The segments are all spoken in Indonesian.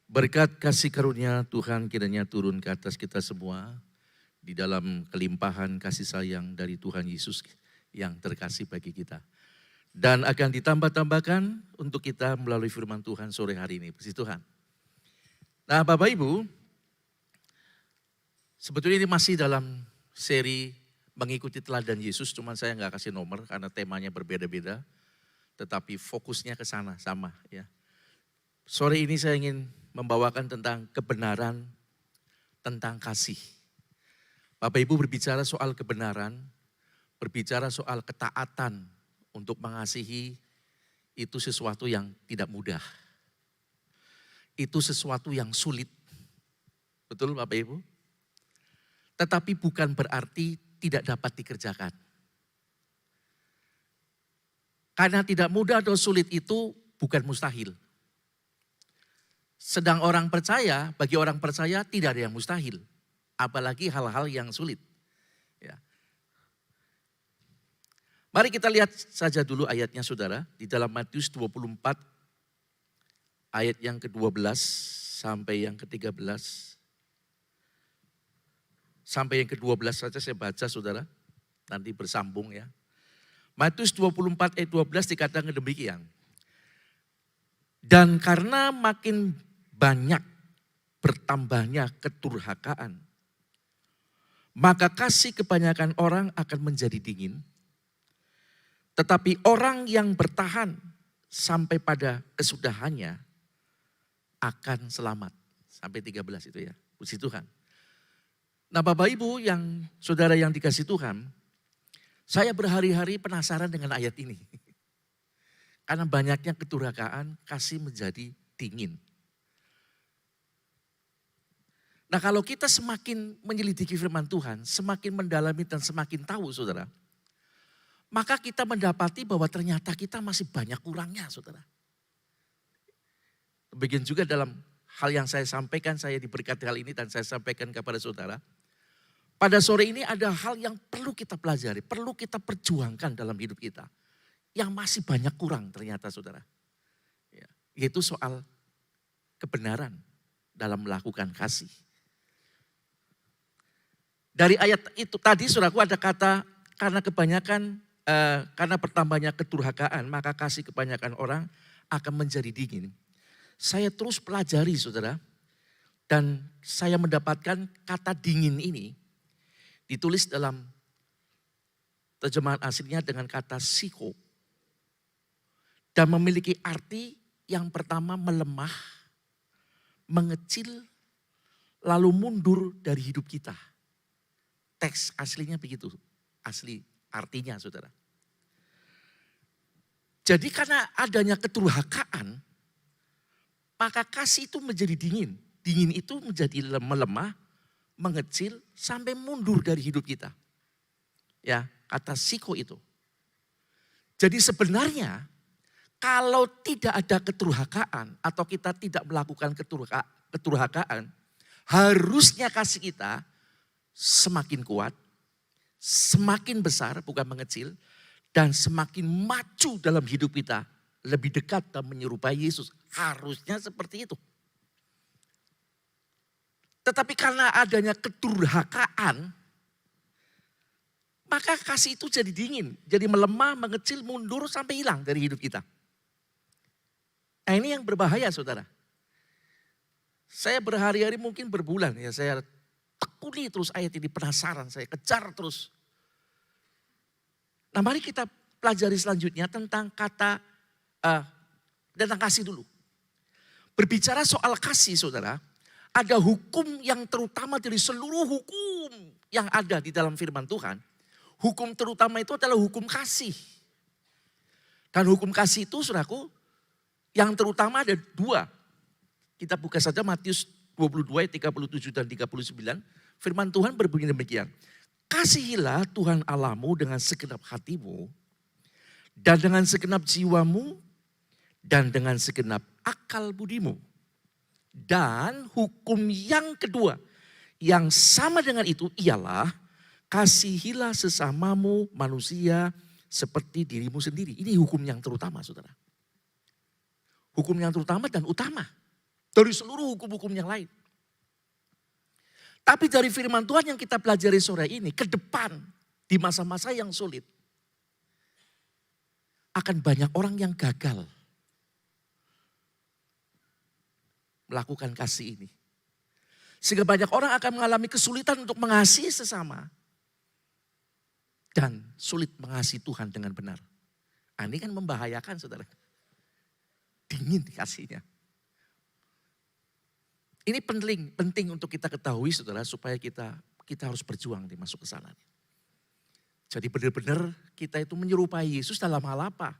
Berkat kasih karunia Tuhan kiranya turun ke atas kita semua di dalam kelimpahan kasih sayang dari Tuhan Yesus yang terkasih bagi kita. Dan akan ditambah-tambahkan untuk kita melalui firman Tuhan sore hari ini. Puji Tuhan. Nah Bapak Ibu, sebetulnya ini masih dalam seri mengikuti teladan Yesus, cuman saya nggak kasih nomor karena temanya berbeda-beda. Tetapi fokusnya ke sana sama ya. Sore ini saya ingin membawakan tentang kebenaran, tentang kasih. Bapak Ibu berbicara soal kebenaran, berbicara soal ketaatan untuk mengasihi, itu sesuatu yang tidak mudah. Itu sesuatu yang sulit. Betul Bapak Ibu? Tetapi bukan berarti tidak dapat dikerjakan. Karena tidak mudah atau sulit itu bukan mustahil. Sedang orang percaya, bagi orang percaya tidak ada yang mustahil. Apalagi hal-hal yang sulit. Ya. Mari kita lihat saja dulu ayatnya saudara. Di dalam Matius 24 ayat yang ke-12 sampai yang ke-13. Sampai yang ke-12 saja saya baca saudara. Nanti bersambung ya. Matius 24 ayat 12 dikatakan demikian. Dan karena makin banyak bertambahnya keturhakaan, maka kasih kebanyakan orang akan menjadi dingin. Tetapi orang yang bertahan sampai pada kesudahannya akan selamat. Sampai 13 itu ya, puji Tuhan. Nah Bapak Ibu yang saudara yang dikasih Tuhan, saya berhari-hari penasaran dengan ayat ini. Karena banyaknya keturhakaan, kasih menjadi dingin. Nah kalau kita semakin menyelidiki firman Tuhan, semakin mendalami dan semakin tahu saudara, maka kita mendapati bahwa ternyata kita masih banyak kurangnya saudara. Demikian juga dalam hal yang saya sampaikan, saya diberkati hal ini dan saya sampaikan kepada saudara. Pada sore ini ada hal yang perlu kita pelajari, perlu kita perjuangkan dalam hidup kita. Yang masih banyak kurang ternyata saudara. Yaitu soal kebenaran dalam melakukan kasih. Dari ayat itu tadi saudaraku ada kata karena bertambahnya keturhakaan maka kasih kebanyakan orang akan menjadi dingin. Saya terus pelajari saudara dan saya mendapatkan kata dingin ini ditulis dalam terjemahan aslinya dengan kata siko dan memiliki arti yang pertama melemah, mengecil, lalu mundur dari hidup kita. Teks aslinya begitu, asli artinya saudara. Jadi karena adanya keturhakaan, maka kasih itu menjadi dingin. Dingin itu menjadi melemah, mengecil, sampai mundur dari hidup kita. Ya, kata siko itu. Jadi sebenarnya kalau tidak ada keturhakaan atau kita tidak melakukan keturhakaan, harusnya kasih kita semakin kuat, semakin besar, bukan mengecil, dan semakin maju dalam hidup kita, lebih dekat dan menyerupai Yesus. Harusnya seperti itu. Tetapi karena adanya keturhakaan, maka kasih itu jadi dingin, jadi melemah, mengecil, mundur, sampai hilang dari hidup kita. Nah ini yang berbahaya saudara. Saya berhari-hari mungkin berbulan ya, saya tekuni terus ayat ini, penasaran, saya kejar terus. Nah mari kita pelajari selanjutnya tentang tentang kasih dulu. Berbicara soal kasih saudara, ada hukum yang terutama dari seluruh hukum yang ada di dalam firman Tuhan. Hukum terutama itu adalah hukum kasih. Dan hukum kasih itu saudaraku, yang terutama ada dua. Kita buka saja Matius 22 ayat 37 dan 39. Firman Tuhan berbunyi demikian. Kasihilah Tuhan Allahmu dengan segenap hatimu, dan dengan segenap jiwamu, dan dengan segenap akal budimu. Dan hukum yang kedua yang sama dengan itu ialah kasihilah sesamamu manusia seperti dirimu sendiri. Ini hukum yang terutama saudara. Hukum yang terutama dan utama. dari seluruh hukum-hukum yang lain. Tapi dari firman Tuhan yang kita pelajari sore ini, ke depan di masa-masa yang sulit, akan banyak orang yang gagal melakukan kasih ini. Sehingga banyak orang akan mengalami kesulitan untuk mengasihi sesama. Dan sulit mengasihi Tuhan dengan benar. Ini kan membahayakan saudara. Dingin kasihnya. Ini penting untuk kita ketahui saudara, supaya kita harus berjuang masuk ke sana. Jadi benar-benar kita itu menyerupai Yesus dalam hal apa?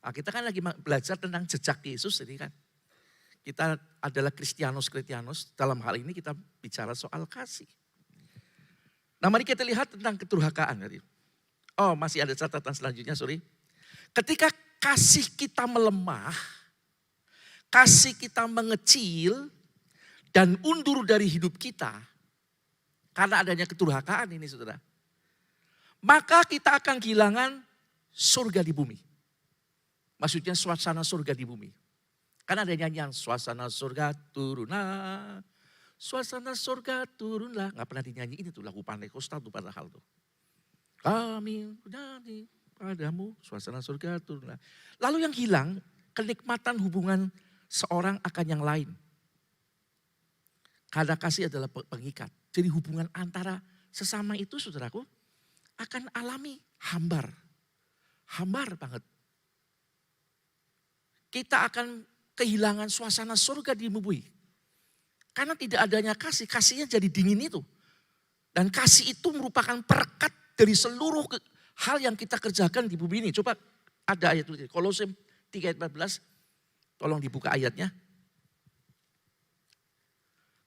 Nah, kita kan lagi belajar tentang jejak Yesus ini kan. Kita adalah Kristianos, dalam hal ini kita bicara soal kasih. Nah mari kita lihat tentang kedurhakaan. Oh masih ada catatan selanjutnya, sorry. Ketika kasih kita melemah, kasih kita mengecil, dan undur dari hidup kita, karena adanya kedurhakaan ini saudara, maka kita akan kehilangan surga di bumi. Maksudnya suasana surga di bumi. Karena ada nyanyian, suasana surga turunlah, suasana surga turunlah. Gak pernah dinyanyiin itu lagu Pantekosta tuh padahal tuh. Kami bernyanyi padamu, suasana surga turunlah. Lalu yang hilang, kenikmatan hubungan seorang akan yang lain. Karena kasih adalah pengikat. Jadi hubungan antara sesama itu saudaraku akan alami hambar. Hambar banget. Kita akan kehilangan suasana surga di bumi. Karena tidak adanya kasih, kasihnya jadi dingin itu. Dan kasih itu merupakan perekat dari seluruh hal yang kita kerjakan di bumi ini. Coba ada ayat itu, Kolose 3 ayat 14, tolong dibuka ayatnya.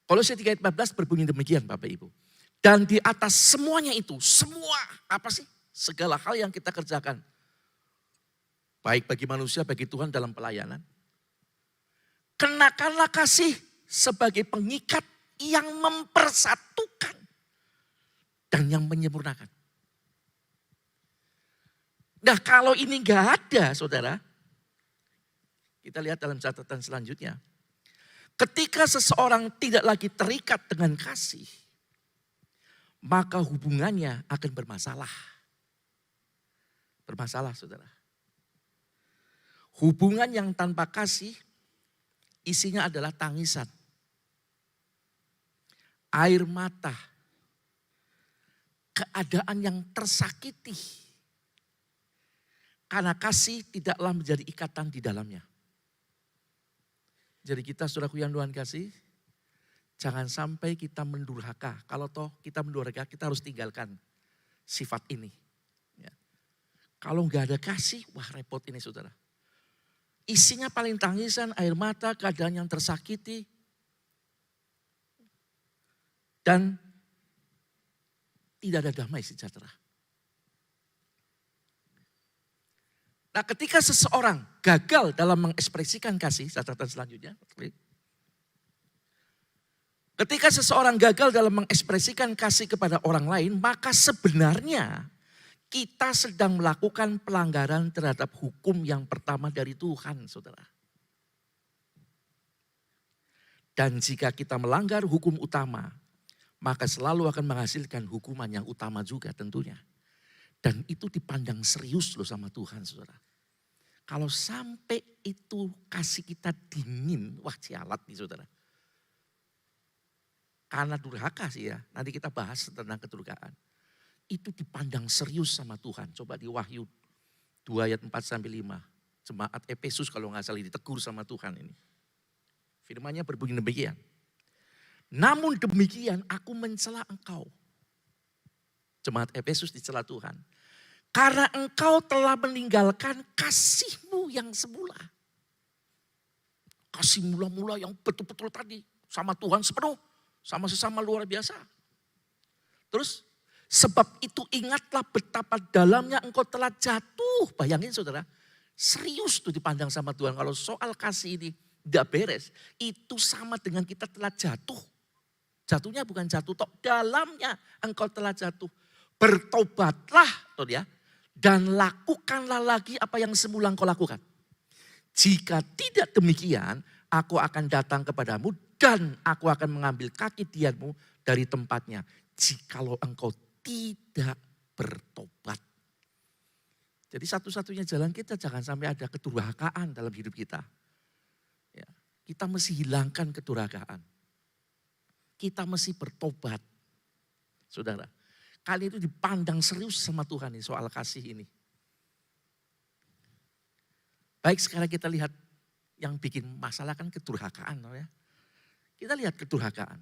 Kolose 3 ayat 14 berbunyi demikian Bapak Ibu. Dan di atas semuanya itu, semua apa sih? Segala hal yang kita kerjakan. Baik bagi manusia, bagi Tuhan dalam pelayanan. Kenakanlah kasih sebagai pengikat yang mempersatukan dan yang menyempurnakan. Nah kalau ini enggak ada saudara, kita lihat dalam catatan selanjutnya. Ketika seseorang tidak lagi terikat dengan kasih, maka hubungannya akan bermasalah. Bermasalah saudara. Hubungan yang tanpa kasih, isinya adalah tangisan, air mata, keadaan yang tersakiti. Karena kasih tidaklah menjadi ikatan di dalamnya. Jadi kita saudaraku yang Tuhan kasih, jangan sampai kita mendurhaka. Kalau toh kita mendurhaka, kita harus tinggalkan sifat ini. Ya. Kalau nggak ada kasih, wah repot ini saudara. Isinya paling tangisan, air mata, keadaan yang tersakiti. Dan tidak ada damai sejahtera. Nah ketika seseorang gagal dalam mengekspresikan kasih, catatan selanjutnya. Ketika seseorang gagal dalam mengekspresikan kasih kepada orang lain, maka sebenarnya kita sedang melakukan pelanggaran terhadap hukum yang pertama dari Tuhan, saudara. Dan jika kita melanggar hukum utama, maka selalu akan menghasilkan hukuman yang utama juga tentunya. Dan itu dipandang serius loh sama Tuhan, saudara. Kalau sampai itu kasih kita dingin, wah sialat nih saudara. Karena durhaka sih ya, nanti kita bahas tentang kedurhakaan. Itu dipandang serius sama Tuhan. Coba di Wahyu 2 ayat 4-5. Jemaat Efesus kalau nggak salah ditegur sama Tuhan ini. Firman-Nya berbunyi demikian. Namun demikian aku mencela engkau. Jemaat Efesus dicela Tuhan. Karena engkau telah meninggalkan kasihmu yang semula. Kasih mula-mula yang betul-betul tadi. Sama Tuhan sepenuh. Sama sesama luar biasa. Terus sebab itu ingatlah betapa dalamnya engkau telah jatuh. Bayangin saudara. Serius tuh dipandang sama Tuhan. Kalau soal kasih ini tidak beres. Itu sama dengan kita telah jatuh. Jatuhnya bukan jatuh tok. Dalamnya engkau telah jatuh. Bertobatlah tuh ya. Dan lakukanlah lagi apa yang semula engkau lakukan. Jika tidak demikian, Aku akan datang kepadamu dan aku akan mengambil kaki dianmu dari tempatnya. Jikalau engkau tidak bertobat. Jadi satu-satunya jalan kita jangan sampai ada kedurhakaan dalam hidup kita. Ya, kita mesti hilangkan kedurhakaan. Kita mesti bertobat. Saudara, kali itu dipandang serius sama Tuhan nih soal kasih ini. Baik, sekarang kita lihat yang bikin masalah kan kedurhakaan. Ya. Kita lihat kedurhakaan.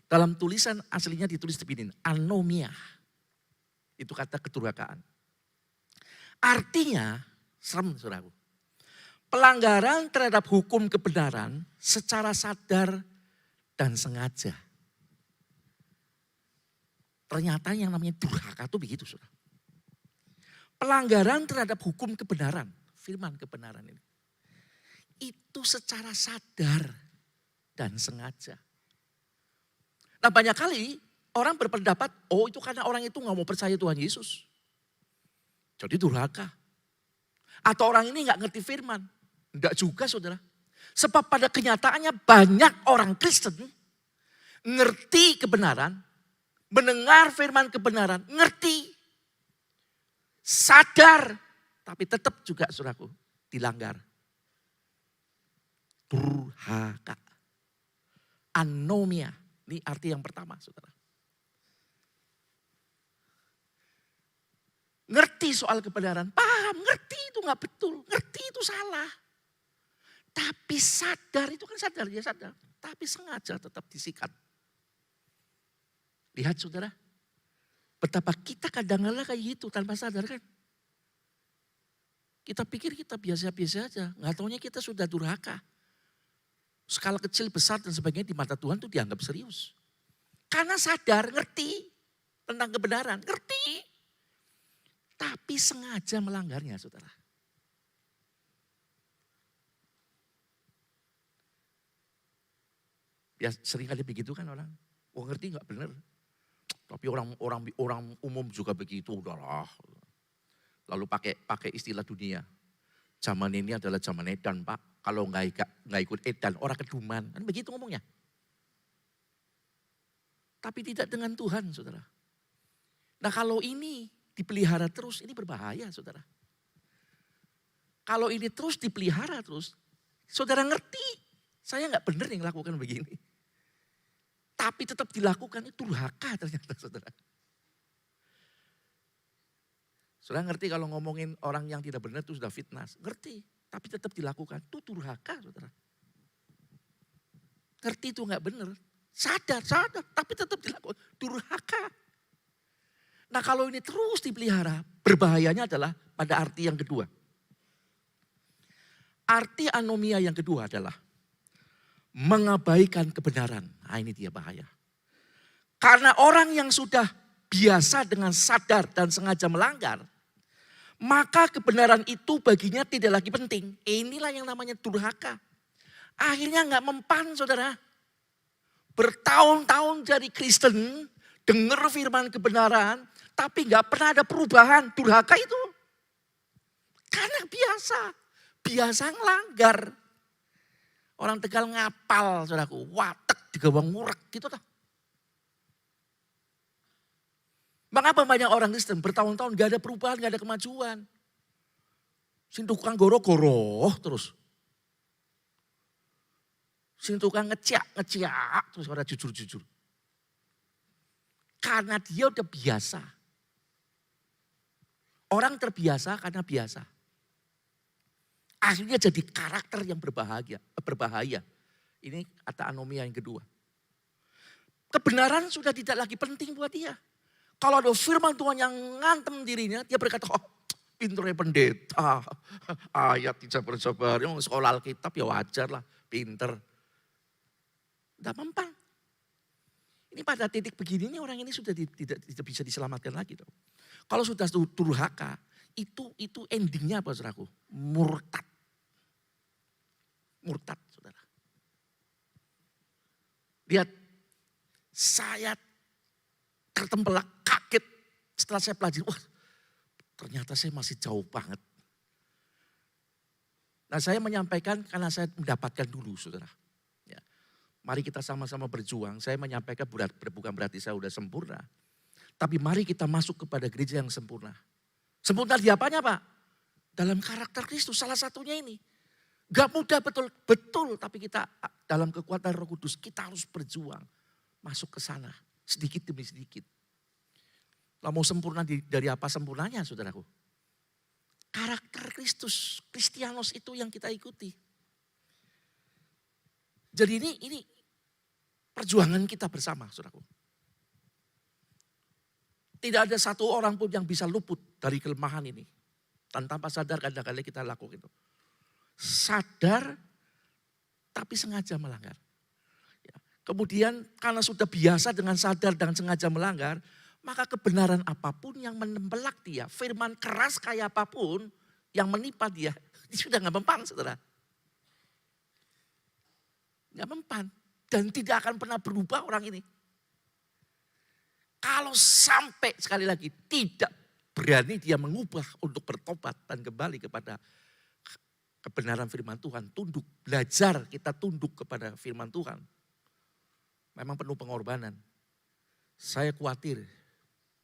Dalam tulisan aslinya ditulis begini, anomia. Itu kata kedurhakaan. Artinya, serem saudaraku. Pelanggaran terhadap hukum kebenaran secara sadar dan sengaja. Ternyata yang namanya durhaka itu begitu saudara. Pelanggaran terhadap hukum kebenaran, firman kebenaran ini. Itu secara sadar dan sengaja. Nah banyak kali orang berpendapat, oh itu karena orang itu gak mau percaya Tuhan Yesus. Jadi durhaka. Atau orang ini gak ngerti firman. Enggak juga saudara. Sebab pada kenyataannya banyak orang Kristen ngerti kebenaran, mendengar firman kebenaran, ngerti, sadar, tapi tetap juga saudaraku dilanggar. Durhaka. Anomia. Ini arti yang pertama saudara. Ngerti soal kebenaran, paham, ngerti itu gak betul, ngerti itu salah. Tapi sadar, itu kan sadar, dia sadar. Tapi sengaja tetap disikat. Lihat saudara, betapa kita kadang-kadang kayak gitu tanpa sadar kan. Kita pikir kita biasa-biasa aja, gak taunya kita sudah durhaka. Skala kecil, besar dan sebagainya di mata Tuhan itu dianggap serius. Karena sadar, ngerti tentang kebenaran, ngerti. Tapi sengaja melanggarnya saudara. Ya sering kali begitu kan orang, oh ngerti gak benar. Tapi orang umum juga begitu, udahlah. Lalu pakai istilah dunia. Zaman ini adalah zaman edan Pak. Kalau nggak ikut edan, orang keduman. Kan begitu ngomongnya. Tapi tidak dengan Tuhan, saudara. Nah kalau ini dipelihara terus, ini berbahaya, saudara. Kalau ini terus dipelihara terus, saudara ngerti. Saya nggak benar yang lakukan begini. Tapi tetap dilakukan, itu durhaka ternyata, saudara. Saudara ngerti kalau ngomongin orang yang tidak benar itu sudah fitnah. Ngerti. Tapi tetap dilakukan. Itu durhaka saudara. Ngerti itu gak benar. Sadar. Tapi tetap dilakukan. Durhaka. Nah kalau ini terus dipelihara. Berbahayanya adalah pada arti yang kedua. Arti anomia yang kedua adalah. Mengabaikan kebenaran. Nah ini dia bahaya. Karena orang yang sudah biasa dengan sadar dan sengaja melanggar. Maka kebenaran itu baginya tidak lagi penting. Inilah yang namanya durhaka. Akhirnya gak mempan saudara. Bertahun-tahun jadi Kristen, dengar firman kebenaran, tapi gak pernah ada perubahan. Durhaka itu. Karena biasa ngelanggar. Orang Tegal ngapal saudaraku, watek digawang murek gitu toh. Mengapa banyak orang Kristen bertahun-tahun gak ada perubahan, gak ada kemajuan. Sing tukang goro-goro terus. Sing tukang ngeciak terus orang jujur-jujur. Karena dia udah biasa. Orang terbiasa karena biasa. Akhirnya jadi karakter yang berbahaya. Ini kata anomia yang kedua. Kebenaran sudah tidak lagi penting buat dia. Kalau ada firman Tuhan yang ngantem dirinya, dia berkata, oh pinternya pendeta, ayat tidak bersabar, sekolah Alkitab ya wajar lah, pinter. Tidak mempan. Ini pada titik begini ini orang ini sudah tidak bisa diselamatkan lagi. Kalau sudah durhaka, itu endingnya apa saudaraku? Murtad. Murtad saudara. Lihat, saya tertembelak, kaget setelah saya pelajari. Wah ternyata saya masih jauh banget. Nah Nah, saya menyampaikan karena saya mendapatkan dulu, saudara. Ya. Mari kita sama-sama berjuang. Saya menyampaikan bukan berarti saya sudah sempurna. Tapi mari kita masuk kepada gereja yang sempurna. Sempurna di apanya, Pak? Dalam karakter Kristus, salah satunya ini. Gak mudah betul, tapi kita dalam kekuatan Roh Kudus, kita harus berjuang. Masuk ke sana, sedikit demi sedikit. Lah mau sempurna dari apa sempurnanya, saudaraku? Karakter Kristus, Kristianos itu yang kita ikuti. Jadi ini perjuangan kita bersama, saudaraku. Tidak ada satu orang pun yang bisa luput dari kelemahan ini. Tanpa sadar kadang-kadang kita lakukan itu. Sadar tapi sengaja melanggar. Ya. Kemudian karena sudah biasa dengan sadar dan sengaja melanggar, maka kebenaran apapun yang menembelak dia, firman keras kayak apapun yang menimpa dia, sudah gak mempan, saudara. Gak mempan. Dan tidak akan pernah berubah orang ini. Kalau sampai sekali lagi tidak berani dia mengubah untuk bertobat dan kembali kepada kebenaran firman Tuhan, tunduk, belajar kita tunduk kepada firman Tuhan. Memang penuh pengorbanan. Saya khawatir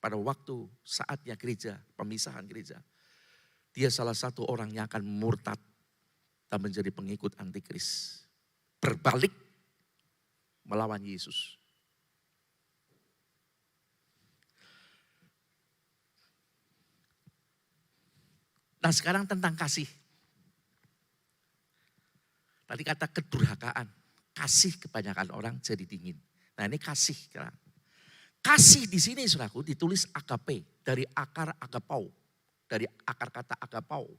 pada waktu saatnya gereja, pemisahan gereja. Dia salah satu orang yang akan murtad dan menjadi pengikut antikris. Berbalik melawan Yesus. Nah sekarang tentang kasih. Tadi kata kedurhakaan. Kasih kebanyakan orang jadi dingin. Nah ini kasih sekarang. Kasih di sini saudaraku ditulis agape dari akar agapau. Dari akar kata agapau.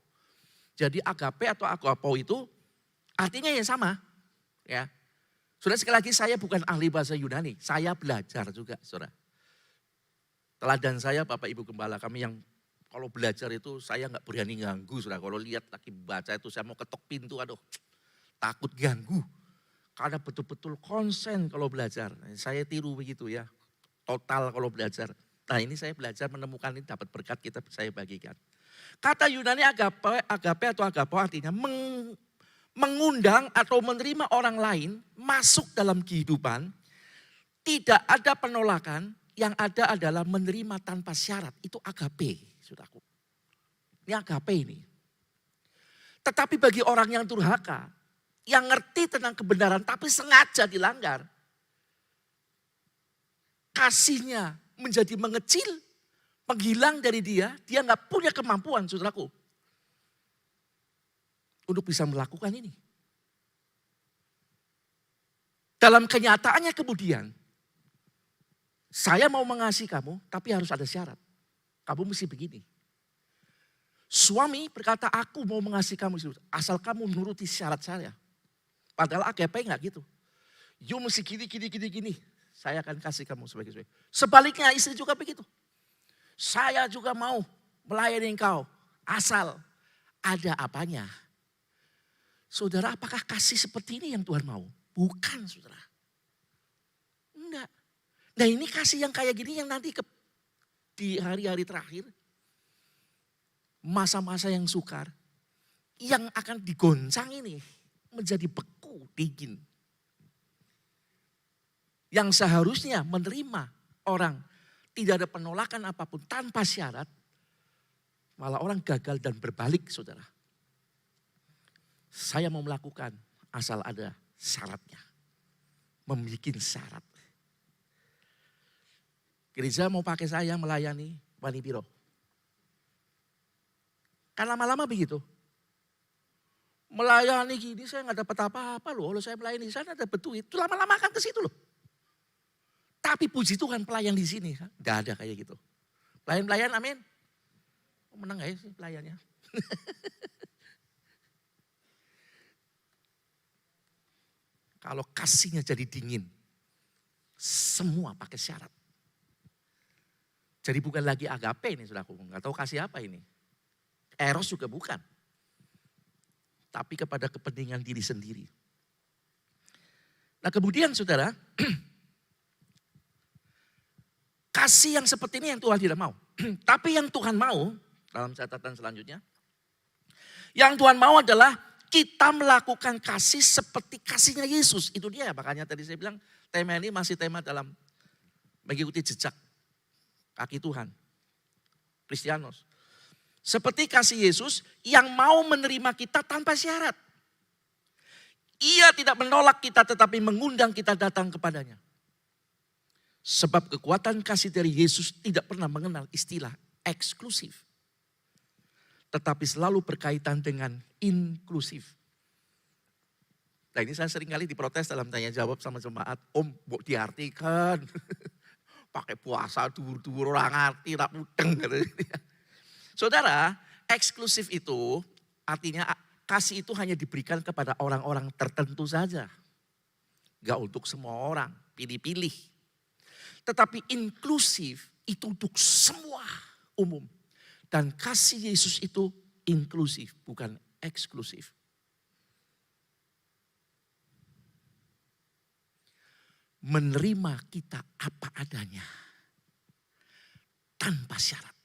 Jadi agape atau agapau itu artinya yang sama. Ya. Saudara sekali lagi saya bukan ahli bahasa Yunani. Saya belajar juga saudara. Teladan saya Bapak Ibu Gembala kami yang kalau belajar itu saya nggak berani ganggu saudara. Kalau lihat lagi baca itu saya mau ketok pintu aduh takut ganggu. Karena betul-betul konsen kalau belajar. Saya tiru begitu ya. Total kalau belajar. Nah ini saya belajar menemukan ini dapat berkat kita saya bagikan. Kata Yunani agape atau agapau artinya mengundang atau menerima orang lain masuk dalam kehidupan. Tidak ada penolakan, yang ada adalah menerima tanpa syarat. Itu agape, saudaraku. Ini agape ini. Tetapi bagi orang yang durhaka, yang ngerti tentang kebenaran tapi sengaja dilanggar. Kasihnya menjadi mengecil, menghilang dari dia gak punya kemampuan saudaraku. Untuk bisa melakukan ini. Dalam kenyataannya kemudian, saya mau mengasihi kamu tapi harus ada syarat. Kamu mesti begini. Suami berkata aku mau mengasihi kamu asal kamu nuruti syarat saya. Padahal agape gak gitu. You mesti gini. Saya akan kasih kamu sebagai suami. Sebaliknya istri juga begitu. Saya juga mau melayani engkau. Asal ada apanya. Saudara apakah kasih seperti ini yang Tuhan mau? Bukan saudara. Enggak. Nah ini kasih yang kayak gini yang nanti di hari-hari terakhir. Masa-masa yang sukar. Yang akan digoncang ini. Menjadi beku, dingin. Yang seharusnya menerima orang tidak ada penolakan apapun tanpa syarat. Malah orang gagal dan berbalik saudara. Saya mau melakukan asal ada syaratnya. Membikin syarat. Gereja mau pakai saya melayani Wani Piro. Kan lama-lama begitu. Melayani gini saya gak dapat apa-apa loh. Kalau saya melayani di sana dapat duit. Itu lama-lama akan ke situ loh. Tapi puji Tuhan pelayan di sini. Gak ada kayak gitu. Pelayan-pelayan amin. Menang gak ya sih pelayannya? Kalau kasihnya jadi dingin. Semua pakai syarat. Jadi bukan lagi agape ini saudaraku. Gak tahu kasih apa ini. Eros juga bukan. Tapi kepada kepentingan diri sendiri. Nah kemudian saudara. Kasih yang seperti ini yang Tuhan tidak mau. Tapi yang Tuhan mau, dalam catatan selanjutnya. Yang Tuhan mau adalah kita melakukan kasih seperti kasihnya Yesus. Itu dia, makanya tadi saya bilang tema ini masih tema dalam mengikuti jejak kaki Tuhan. Kristianos. Seperti kasih Yesus yang mau menerima kita tanpa syarat. Ia tidak menolak kita tetapi mengundang kita datang kepadanya. Sebab kekuatan kasih dari Yesus tidak pernah mengenal istilah eksklusif. Tetapi selalu berkaitan dengan inklusif. Nah ini saya sering kali diprotes dalam tanya jawab sama jemaat. Om, mau diartikan. Pakai puasa, dur-dur, orang ngerti, tak mudeng. Saudara, eksklusif itu artinya kasih itu hanya diberikan kepada orang-orang tertentu saja. Gak untuk semua orang, pilih-pilih. Tetapi inklusif itu untuk semua umum. Dan kasih Yesus itu inklusif, bukan eksklusif. Menerima kita apa adanya. Tanpa syarat.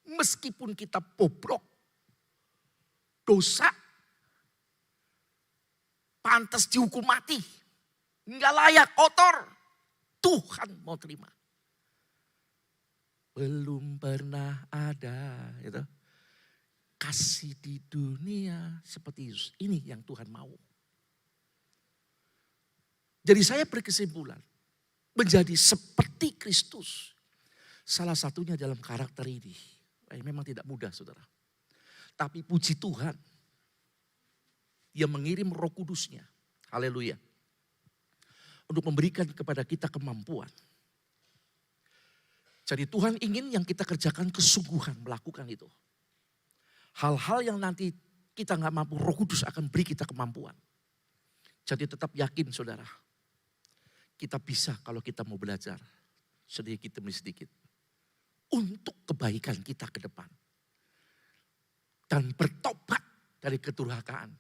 Meskipun kita bobrok, dosa, pantas dihukum mati. Enggak layak, kotor. Tuhan mau terima. Belum pernah ada gitu, kasih di dunia seperti Yesus. Ini yang Tuhan mau. Jadi saya berkesimpulan, menjadi seperti Kristus. Salah satunya dalam karakter ini. Memang tidak mudah saudara. Tapi puji Tuhan, Dia mengirim Roh Kudus-Nya. Haleluya. Untuk memberikan kepada kita kemampuan. Jadi Tuhan ingin yang kita kerjakan kesungguhan melakukan itu. Hal-hal yang nanti kita gak mampu, Roh Kudus akan beri kita kemampuan. Jadi tetap yakin saudara. Kita bisa kalau kita mau belajar. Sedikit demi sedikit. Untuk kebaikan kita ke depan. Dan bertobat dari kedurhakaan.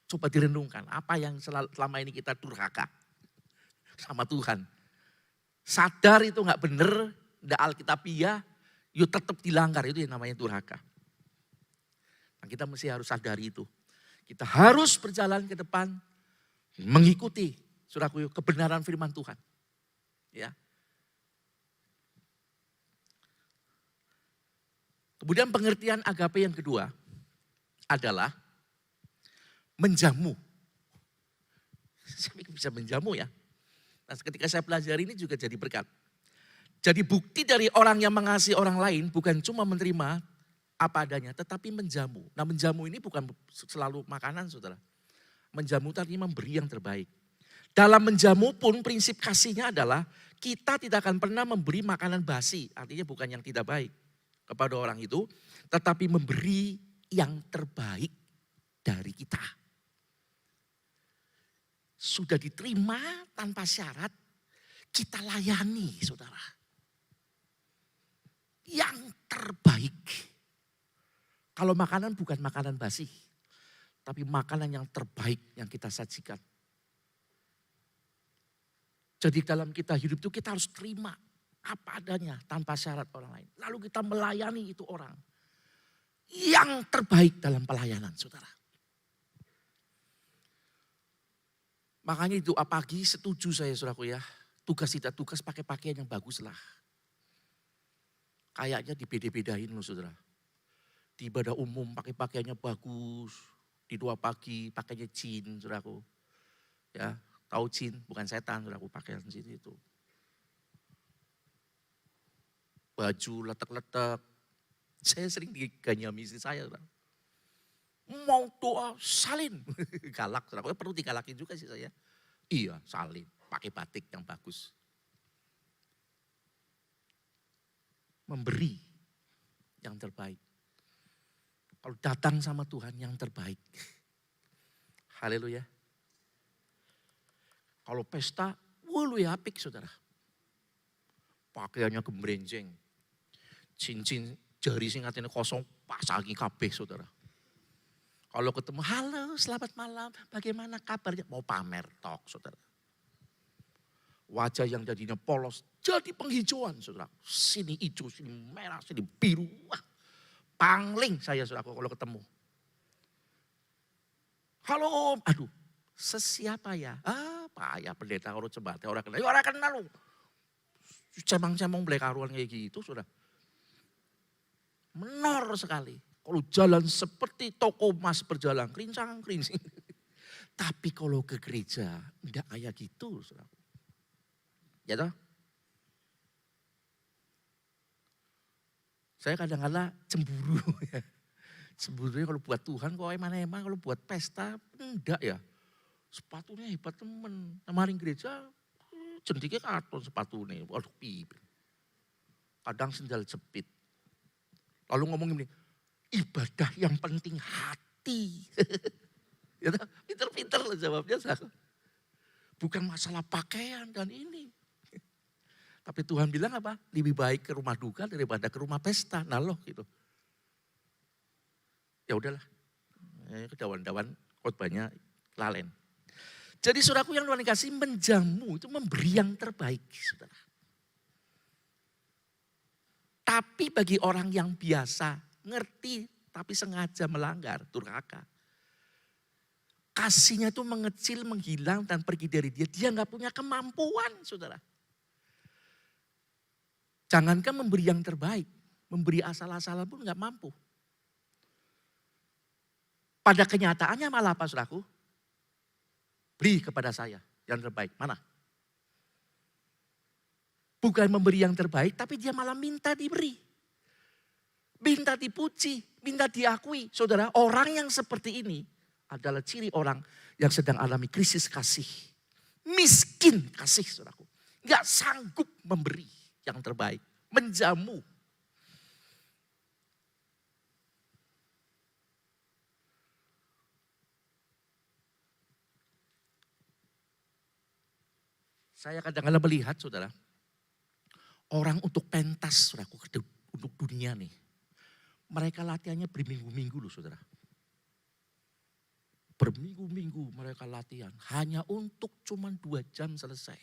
Coba direnungkan apa yang selama ini kita durhaka sama Tuhan. Sadar itu gak benar, gak alkitabiah, yuk tetap dilanggar, itu yang namanya durhaka. Nah, kita mesti harus sadari itu. Kita harus berjalan ke depan, mengikuti saudaraku kebenaran firman Tuhan. Ya. Kemudian pengertian agape yang kedua adalah menjamu. Saya bisa menjamu ya. Nah, ketika saya pelajari ini juga jadi berkat. Jadi bukti dari orang yang mengasihi orang lain bukan cuma menerima apa adanya, tetapi menjamu. Nah menjamu ini bukan selalu makanan saudara. Menjamu artinya memberi yang terbaik. Dalam menjamu pun prinsip kasihnya adalah kita tidak akan pernah memberi makanan basi. Artinya bukan yang tidak baik kepada orang itu. Tetapi memberi yang terbaik dari kita. Sudah diterima tanpa syarat, kita layani saudara. Yang terbaik. Kalau makanan bukan makanan basi, tapi makanan yang terbaik yang kita sajikan. Jadi dalam kita hidup itu kita harus terima apa adanya tanpa syarat orang lain. Lalu kita melayani itu orang. Yang terbaik dalam pelayanan saudara. Makanya doa pagi setuju saya saudaraku ya. Tugas tidak tugas pakai pakaian yang bagus lah. Kayaknya dibeda-bedain loh saudara. Di ibadah umum pakai pakaiannya bagus. Di doa pagi pakainya jin saudaraku. Ya, tahu jin bukan setan saudaraku pakaian jin itu. Baju letek-letek. Saya sering diganyami istri saya saudara. Mau doa salin. Galak saudara, perlu digalakin juga sih saya. Iya salin, pakai batik yang bagus. Memberi yang terbaik. Kalau datang sama Tuhan yang terbaik. Haleluya. Kalau pesta, lu ya apik saudara. Pakaiannya gembrenjeng. Cincin jari sing atine kosong pasagi kabeh saudara. Kalau ketemu, halo selamat malam, bagaimana kabarnya? Mau pamer tok saudara. Wajah yang jadinya polos, jadi penghijauan saudara. Sini hijau, sini merah, sini biru. Wah, pangling saya saudara kalau ketemu. Halo Om, aduh sesiapa ya? Pak ya pendeta kalau jembatan orang kenal. Ya orang kenal loh. Cemang-cemong beli karuan kayak gitu sudah. Menor sekali. Kalau jalan seperti toko emas berjalan, kerincang-kerincing. Tapi kalau ke gereja, enggak kayak gitu. Saudara. Ya toh? Saya kadang-kadang cemburu. Cemburunya kalau buat Tuhan kok emang kalau buat pesta, enggak ya. Sepatunya hebat temen. Kemarin gereja, jendiknya karton sepatunya. Waduh pipin. Kadang sendal jepit. Lalu ngomong gini, ibadah yang penting hati. Ya, pinter-pinter lah jawabnya. Bukan masalah pakaian dan ini. Tapi Tuhan bilang apa? Lebih baik ke rumah duka daripada ke rumah pesta. Nah loh gitu. Ya udahlah. Kedawan-dawan khotbahnya lalen. Jadi saudaraku yang Tuhan kasih menjamu itu memberi yang terbaik. Saudara. Tapi bagi orang yang biasa, ngerti tapi sengaja melanggar, durhaka. Kasihnya itu mengecil, menghilang dan pergi dari dia. Dia gak punya kemampuan saudara. Jangankan memberi yang terbaik, memberi asal-asalan pun gak mampu. Pada kenyataannya malah apa saudaraku? Beri kepada saya yang terbaik, mana? Bukan memberi yang terbaik, tapi dia malah minta diberi. Minta dipuji, minta diakui. Saudara, orang yang seperti ini adalah ciri orang yang sedang alami krisis kasih. Miskin kasih, saudaraku. Gak sanggup memberi yang terbaik. Menjamu. Saya kadang-kadang melihat, saudara. Orang untuk pentas, saudaraku, untuk dunia nih. Mereka latihannya berminggu-minggu loh, saudara. Berminggu-minggu mereka latihan. Hanya untuk cuman 2 jam selesai.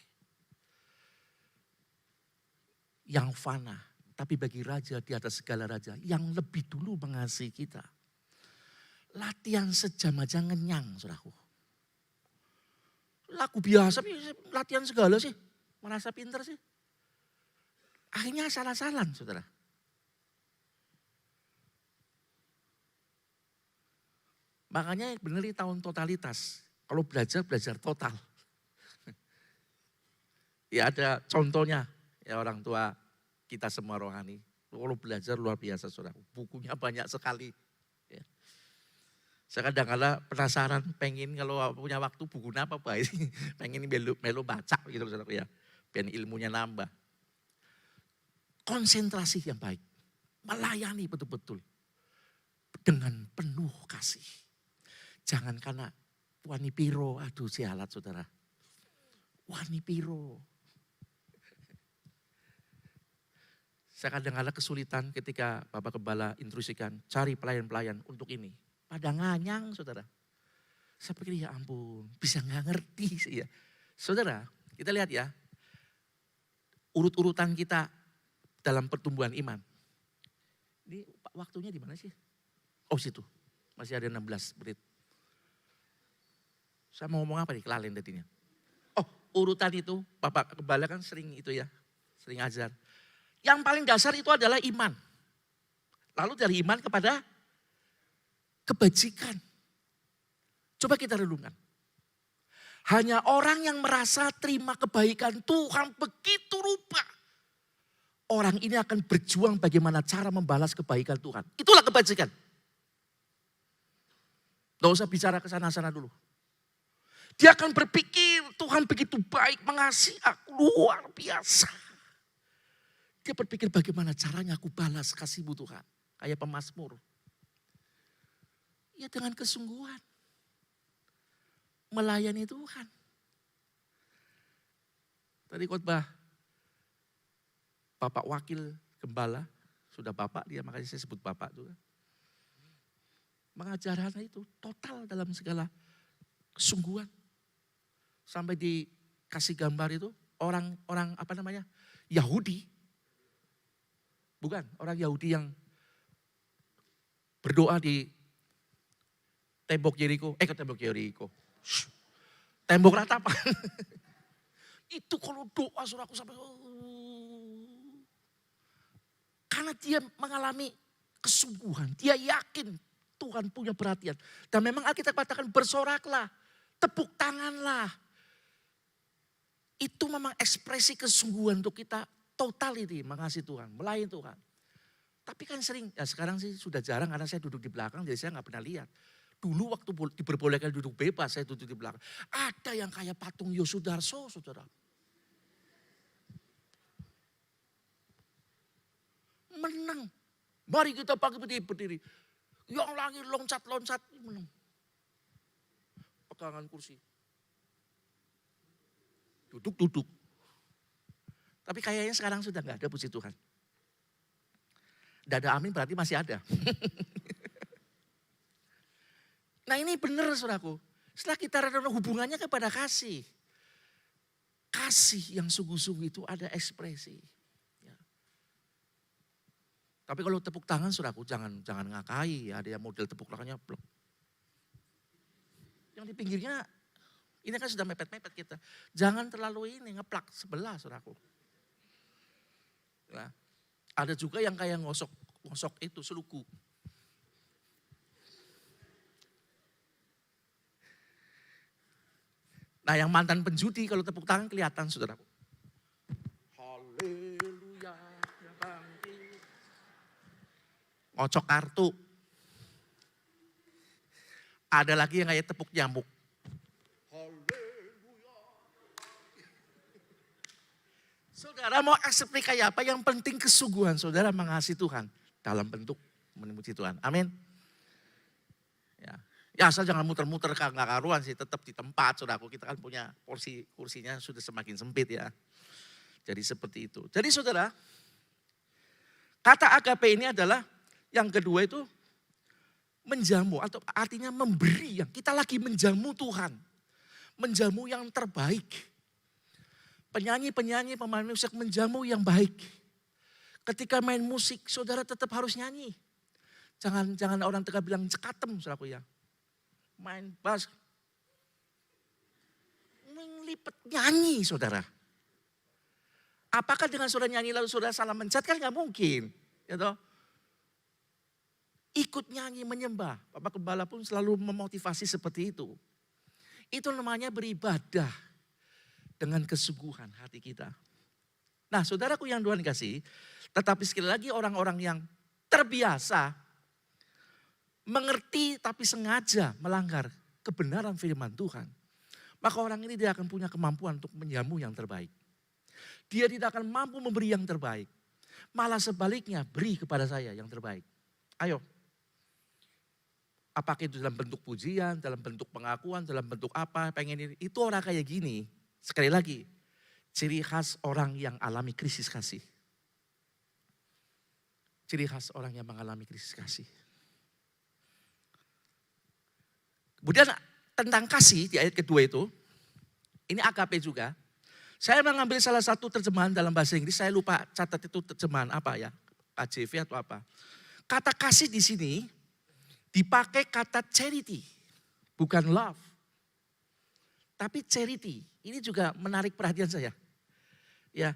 Yang fana. Tapi bagi raja di atas segala raja. Yang lebih dulu mengasihi kita. Latihan sejam aja ngenyang, saudaraku. Lagu biasa, latihan segala sih. Merasa pinter sih. Akhirnya salah-salah, saudara. Makanya benar tahun totalitas. Kalau belajar total. Ya ada contohnya. Ya orang tua kita semua rohani. Kalau belajar luar biasa saudara. Bukunya banyak sekali. Ya. Saya kadang-kadang penasaran pengen kalau punya waktu buku apa Pak. Pengen melu baca gitu saudara ya. Biar ilmunya nambah. Konsentrasi yang baik. Melayani betul-betul. Dengan penuh kasih. Jangan karena wani piro, aduh sialat saudara. Wani piro. Saya kadang-kadang kesulitan ketika Bapak Gembala instruksikan, cari pelayan-pelayan untuk ini. Pada nganyang saudara. Saya pikir ya ampun, bisa gak ngerti sih ya. Saudara, kita lihat ya. Urut-urutan kita dalam pertumbuhan iman. Ini waktunya di mana sih? Oh situ, masih ada 16 menit. Saya mau ngomong apa nih, kelalen tadinya. Oh urutan itu, Bapak Gembala kan sering itu ya, sering ajar. Yang paling dasar itu adalah iman. Lalu dari iman kepada kebajikan. Coba kita renungkan. Hanya orang yang merasa terima kebaikan Tuhan begitu rupa. Orang ini akan berjuang bagaimana cara membalas kebaikan Tuhan. Itulah kebajikan. Gak usah bicara ke sana-sana dulu. Dia akan berpikir Tuhan begitu baik mengasihi aku luar biasa. Dia berpikir bagaimana caranya aku balas kasih-Mu Tuhan. Kayak pemazmur. Ya dengan kesungguhan. Melayani Tuhan. Tadi khotbah Bapak Wakil Gembala. Sudah Bapak dia, makanya saya sebut Bapak juga. Mengajarkan itu total dalam segala kesungguhan. Sampai dikasih gambar itu orang apa namanya Yahudi. Bukan, orang Yahudi yang berdoa di Tembok Yeriko, ke tembok Yeriko. Tembok ratapan. Itu kalau doa saudaraku sampai. Karena dia mengalami kesungguhan. Dia yakin Tuhan punya perhatian. Dan memang Alkitab katakan bersoraklah. Tepuk tanganlah. Itu memang ekspresi kesungguhan untuk kita totality mengasihi Tuhan. Melayani Tuhan. Tapi kan sering, ya sekarang sih sudah jarang karena saya duduk di belakang jadi saya nggak pernah lihat. Dulu waktu diperbolehkan duduk bebas saya duduk di belakang. Ada yang kayak patung Yosudarso saudara. Menang. Mari kita pakai berdiri. Yang lagi loncat-loncat menang. Pegangan kursi. Duduk. Tapi kayaknya sekarang sudah nggak ada, puji Tuhan. Tidak ada amin berarti masih ada. Nah ini benar saudaraku. Setelah kita renung hubungannya kepada kasih. Kasih yang sungguh-sungguh itu ada ekspresi. Ya. Tapi kalau tepuk tangan saudaraku jangan ngakai. Ada yang model tepuk tangannya blok. Yang di pinggirnya ini kan sudah mepet-mepet kita. Jangan terlalu ini ngeplak sebelah saudaraku. Ya. Ada juga yang kayak ngosok itu seluku. Nah yang mantan penjudi kalau tepuk tangan kelihatan saudaraku. Haleluya. Ngocok kartu. Ada lagi yang kayak tepuk nyamuk. Haleluya. Saudara mau ekspresi kayak apa? Yang penting kesungguhan saudara mengasihi Tuhan. Dalam bentuk memuji Tuhan. Amin. Ya asal jangan muter-muter nggak karuan sih. Tetap di tempat saudaraku. Kita kan punya kursinya sudah semakin sempit ya. Jadi seperti itu. Jadi saudara. Kata agape ini adalah yang kedua itu menjamu. Atau artinya memberi. Kita lagi menjamu Tuhan. Menjamu yang terbaik. Penyanyi, pemain musik menjamu yang baik. Ketika main musik, saudara tetap harus nyanyi. Jangan orang tengah bilang cekatem, saudaraku ya. Main bass. Menglipet nyanyi, saudara. Apakah dengan saudara nyanyi lalu saudara salah mencet? Kan gak mungkin. Ya toh? Ikut nyanyi, menyembah. Bapak Gembala pun selalu memotivasi seperti itu. Itu namanya beribadah. Dengan kesungguhan hati kita. Nah saudaraku yang Tuhan kasih, tetapi sekali lagi orang-orang yang terbiasa mengerti tapi sengaja melanggar kebenaran firman Tuhan. Maka orang ini tidak akan punya kemampuan untuk menjamu yang terbaik. Dia tidak akan mampu memberi yang terbaik. Malah sebaliknya beri kepada saya yang terbaik. Ayo. Apakah itu dalam bentuk pujian, dalam bentuk pengakuan, dalam bentuk apa, pengen ini. Itu orang kayak gini. Sekali lagi, ciri khas orang yang alami krisis kasih. Ciri khas orang yang mengalami krisis kasih. Kemudian tentang kasih di ayat kedua itu, ini agape juga. Saya mengambil salah satu terjemahan dalam bahasa Inggris, saya lupa catat itu terjemahan apa ya, KJV atau apa. Kata kasih di sini dipakai kata charity, bukan love. Tapi charity, ini juga menarik perhatian saya. Ya.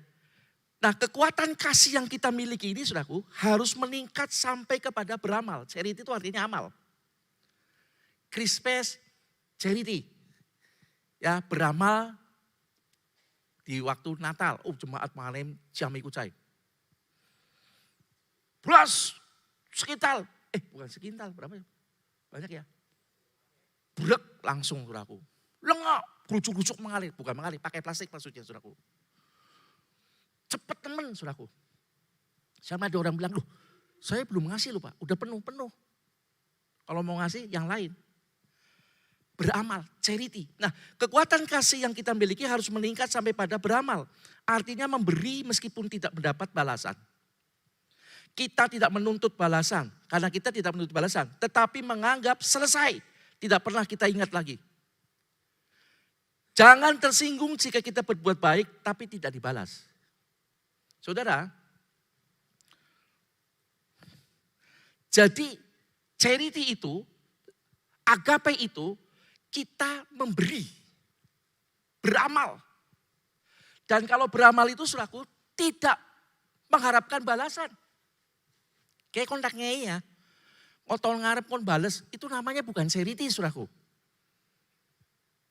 Nah kekuatan kasih yang kita miliki ini saudaraku harus meningkat sampai kepada beramal. Charity itu artinya amal. Krispes, charity. Ya beramal di waktu Natal. Oh jemaat malam jam ikut saya. Plus sekintal. Bukan sekintal, berapa ya? Banyak ya. Brek langsung saudaraku. Lengok, kerucuk-kerucuk mengalir. Bukan mengalir, pakai plastik maksudnya saudaraku. Cepet temen saudaraku. Sama ada orang bilang, loh saya belum ngasih loh Pak, udah penuh. Kalau mau ngasih yang lain. Beramal, charity. Nah kekuatan kasih yang kita miliki harus meningkat sampai pada beramal. Artinya memberi meskipun tidak mendapat balasan. Kita tidak menuntut balasan, karena kita tidak menuntut balasan. Tetapi menganggap selesai, tidak pernah kita ingat lagi. Jangan tersinggung jika kita berbuat baik tapi tidak dibalas. Saudara, jadi charity itu Agape itu kita memberi, beramal. Dan kalau beramal itu saudaraku tidak mengharapkan balasan. Kayak kontaknya ya. Ngotol ngarep kon bales, itu namanya bukan charity saudaraku.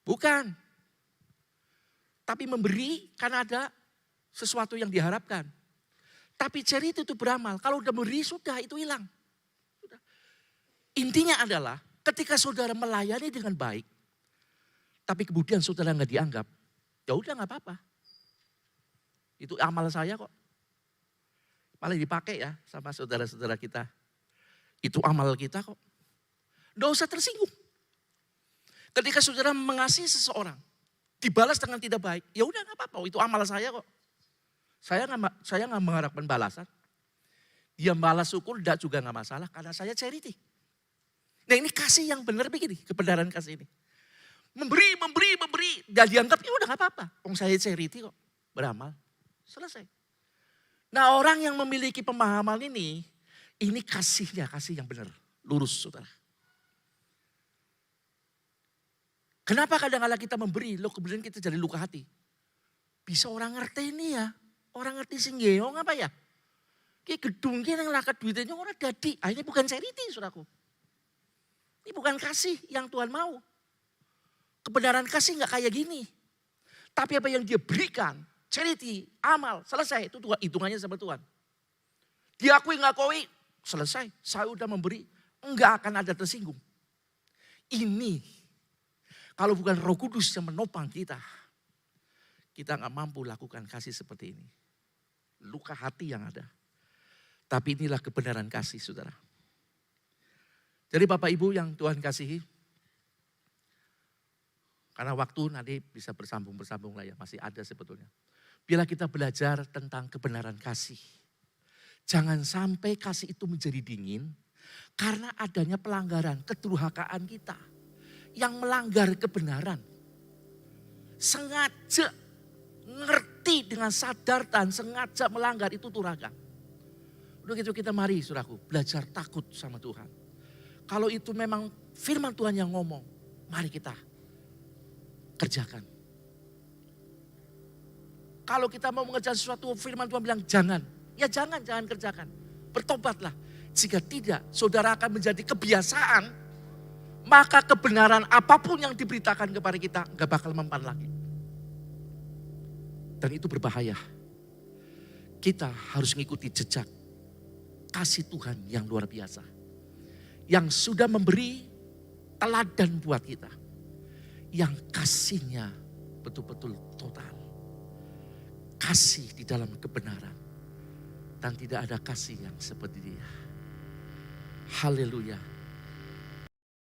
Bukan. Tapi memberi karena ada sesuatu yang diharapkan. Tapi charity itu beramal. Kalau udah memberi sudah itu hilang. Sudah. Intinya adalah ketika saudara melayani dengan baik. Tapi kemudian saudara nggak dianggap. Ya udah nggak apa-apa. Itu amal saya kok. Malah dipakai ya sama saudara-saudara kita. Itu amal kita kok. Nggak usah tersinggung. Ketika saudara mengasihi seseorang, dibalas dengan tidak baik, ya udah nggak apa-apa. Itu amal saya kok. Saya nggak mengharapkan balasan. Dia balas syukur juga nggak masalah karena saya charity. Nah ini kasih yang benar begini, kebenaran kasih ini. Memberi. Dan dianggap ya udah nggak apa-apa. Saya charity kok, beramal. Selesai. Nah orang yang memiliki pemahaman ini kasihnya, kasih yang benar. Lurus saudara. Kenapa kadang-kadang kita memberi, kemudian kita jadi luka hati. Bisa orang ngerti ini ya. Orang ngerti sing ngeong apa ya. Kayak gedung yang lakat duitnya orang dadi. Ini bukan charity saudaraku. Ini bukan kasih yang Tuhan mau. Kebenaran kasih gak kayak gini. Tapi apa yang dia berikan, charity, amal, selesai. Itu Tuhan, hitungannya sama Tuhan. Diakui ngakui, selesai. Saya udah memberi, enggak akan ada tersinggung. Ini, kalau bukan Roh Kudus yang menopang kita gak mampu lakukan kasih seperti ini. Luka hati yang ada. Tapi inilah kebenaran kasih saudara. Jadi Bapak Ibu yang Tuhan kasihi, karena waktu nanti bisa bersambung lah ya, masih ada sebetulnya. Bila kita belajar tentang kebenaran kasih. Jangan sampai kasih itu menjadi dingin karena adanya pelanggaran, kedurhakaan kita. Yang melanggar kebenaran. Sengaja ngerti dengan sadar dan sengaja melanggar itu durhaka. Udah gitu kita mari saudaraku belajar takut sama Tuhan. Kalau itu memang firman Tuhan yang ngomong, mari kita kerjakan. Kalau kita mau mengerjakan sesuatu, firman Tuhan bilang jangan. Ya jangan kerjakan. Bertobatlah. Jika tidak, saudara akan menjadi kebiasaan. Maka kebenaran apapun yang diberitakan kepada kita gak bakal mempan lagi. Dan itu berbahaya. Kita harus mengikuti jejak kasih Tuhan yang luar biasa. Yang sudah memberi teladan buat kita. Yang kasihnya betul-betul total. Kasih di dalam kebenaran. Dan tidak ada kasih yang seperti dia. Haleluya.